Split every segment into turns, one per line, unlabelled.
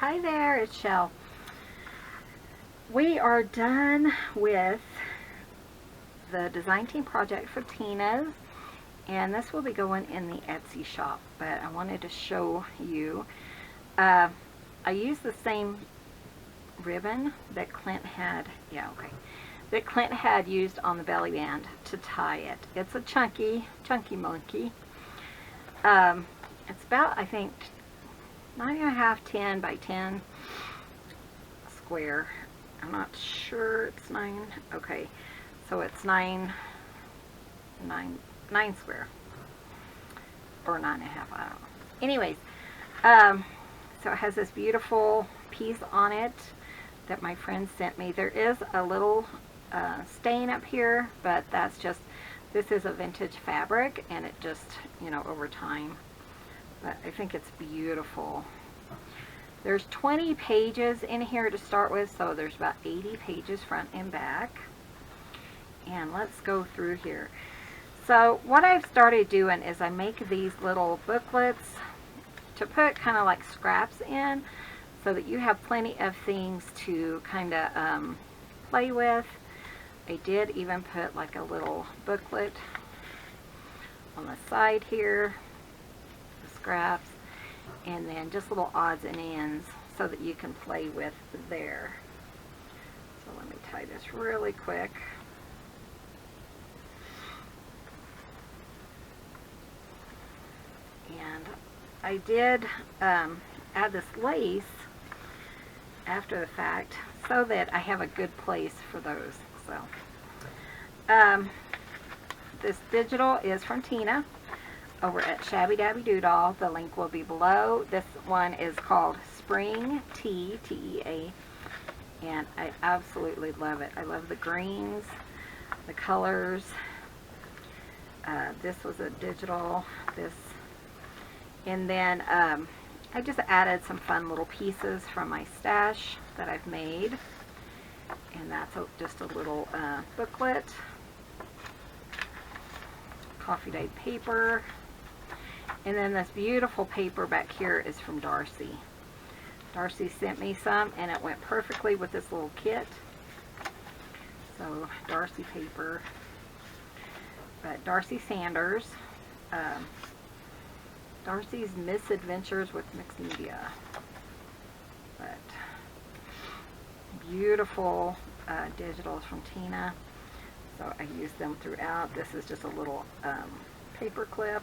Hi there, it's Chelle. We are done with the design team project for Tina's, and this will be going in the Etsy shop, but I wanted to show you. I used the same ribbon that Clint had, that Clint had used on the belly band to tie it. It's a chunky monkey. It's about, I think, 9.5, 10 by 10 square. I'm not sure it's 9. Okay, so it's 9 square or 9.5. I don't know. Anyways, so it has this beautiful piece on it that my friend sent me. There is a little stain up here, but that's just, this is a vintage fabric, and it just, over time. But I think it's beautiful. There's 20 pages in here to start with, so there's about 80 pages front and back. And let's go through here. So what I've started doing is I make these little booklets to put kind of like scraps in, so that you have plenty of things to kind of play with. I did even put like a little booklet on the side here, the scraps, and then just little odds and ends so that you can play with there. So let me tie this really quick. And I did add this lace after the fact so that I have a good place for those. So this digital is from Tina over at Shabby Dabby Doodah. The link will be below. This one is called Spring Tea, T-E-A, and I absolutely love it. I love the greens, the colors. This was a digital, and then I just added some fun little pieces from my stash that I've made, and that's just a little booklet, coffee dyed paper. And then this beautiful paper back here is from Darcy. Darcy sent me some, and it went perfectly with this little kit. So Darcy paper, but Darcy Sanders, Darcy's Misadventures with Mixed Media. But beautiful digitals from Tina. So I use them throughout. This is just a little paper clip.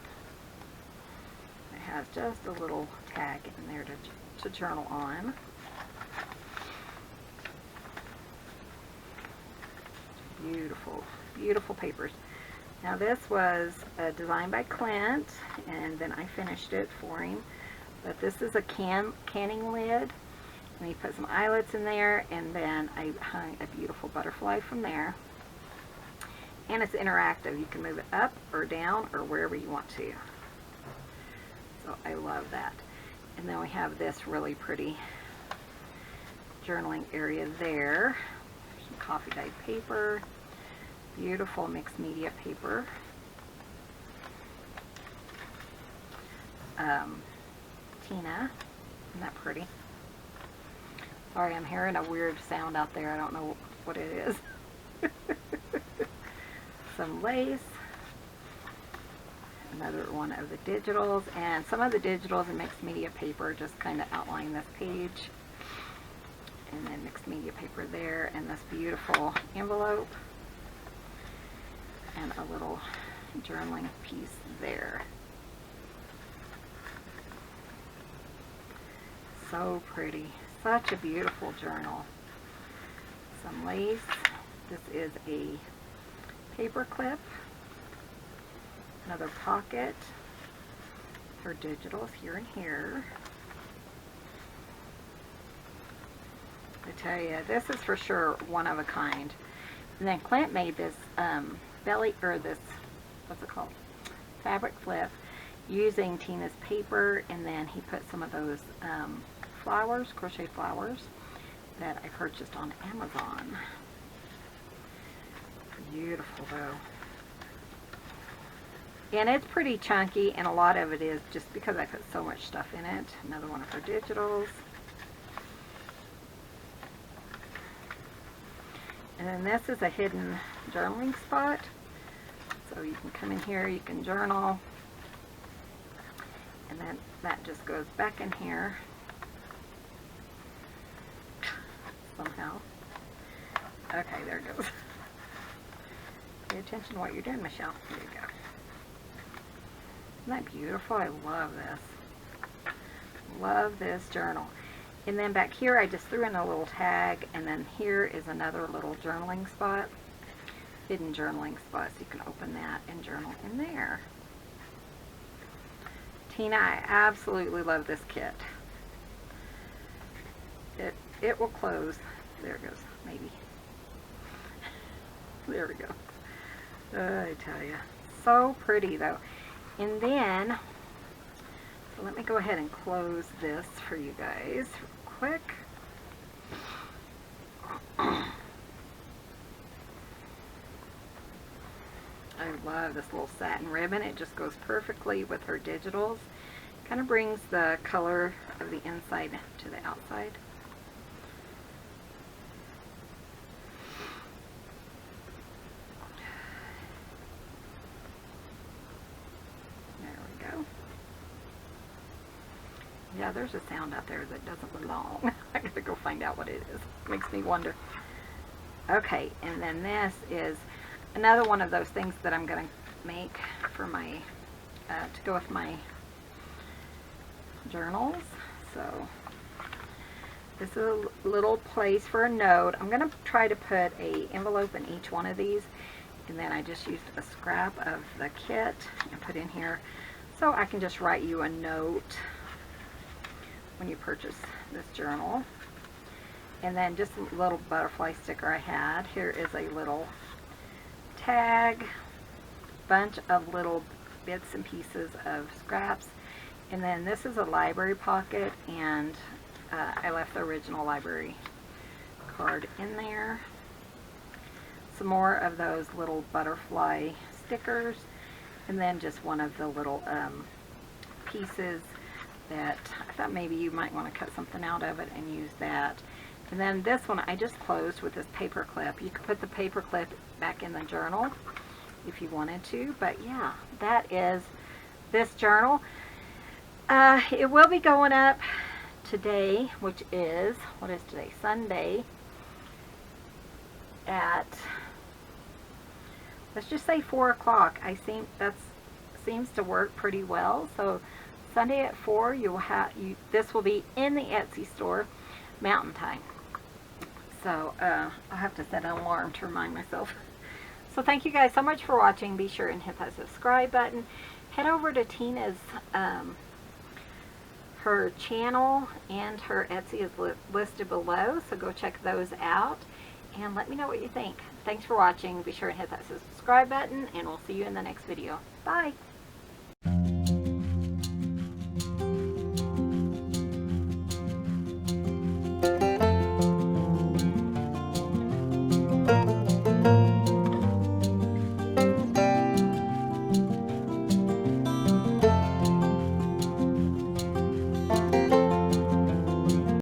It has just a little tag in there to journal on. Beautiful, beautiful papers. Now this was designed by Clint, and then I finished it for him. But this is a canning lid, and he put some eyelets in there, and then I hung a beautiful butterfly from there. And it's interactive. You can move it up or down or wherever you want to. So I love that. And then we have this really pretty journaling area there. Some coffee dyed paper. Beautiful mixed media paper. Tina, isn't that pretty? Sorry, I'm hearing a weird sound out there. I don't know what it is. Some lace. Another one of the digitals, and some of the digitals and mixed media paper just kind of outline this page. And then mixed media paper there, and this beautiful envelope. And a little journaling piece there. So pretty. Such a beautiful journal. Some lace. This is a paper clip. Another pocket for digitals here and here. I tell you, this is for sure one of a kind. And then Clint made this what's it called? Fabric flip using Tina's paper, and then he put some of those flowers, crochet flowers, that I purchased on Amazon. Beautiful though. And it's pretty chunky, and a lot of it is just because I put so much stuff in it. Another one of her digitals. And then this is a hidden journaling spot. So you can come in here, you can journal. And then that just goes back in here somehow. Okay, there it goes. Pay attention to what you're doing, Michelle. There you go. Isn't that beautiful? I love this. Love this journal. And then back here I just threw in a little tag, and then here is another little journaling spot. Hidden journaling spot, so you can open that and journal in there. Tina, I absolutely love this kit. It will close. There it goes, maybe. There we go. I tell you, so pretty though. And then, so let me go ahead and close this for you guys real quick. I love this little satin ribbon. It just goes perfectly with her digitals. Kind of brings the color of the inside to the outside. There we go. Yeah, there's a sound out there that doesn't belong. I gotta go find out what it is. Makes me wonder. Okay, and then this is another one of those things that I'm going to make for my, to go with my journals. So this is a little place for a note. I'm going to try to put an envelope in each one of these, and then I just used a scrap of the kit and put in here, so I can just write you a note when you purchase this journal. And then just a little butterfly sticker I had. Here is a little tag, bunch of little bits and pieces of scraps, and then this is a library pocket, and I left the original library card in there. Some more of those little butterfly stickers, and then just one of the little pieces that I thought maybe you might want to cut something out of it and use that. And then this one I just closed with this paper clip. You could put the paper clip back in the journal if you wanted to, but yeah, that is this journal. It will be going up today, which is, what is today? Sunday, at, let's just say 4 o'clock. That seems to work pretty well. So Sunday at 4, this will be in the Etsy store, Mountain Time. So I'll have to set an alarm to remind myself. So thank you guys so much for watching. Be sure and hit that subscribe button. Head over to Tina's, her channel and her Etsy is listed below. So go check those out and let me know what you think. Thanks for watching. Be sure and hit that subscribe button, and we'll see you in the next video. Bye.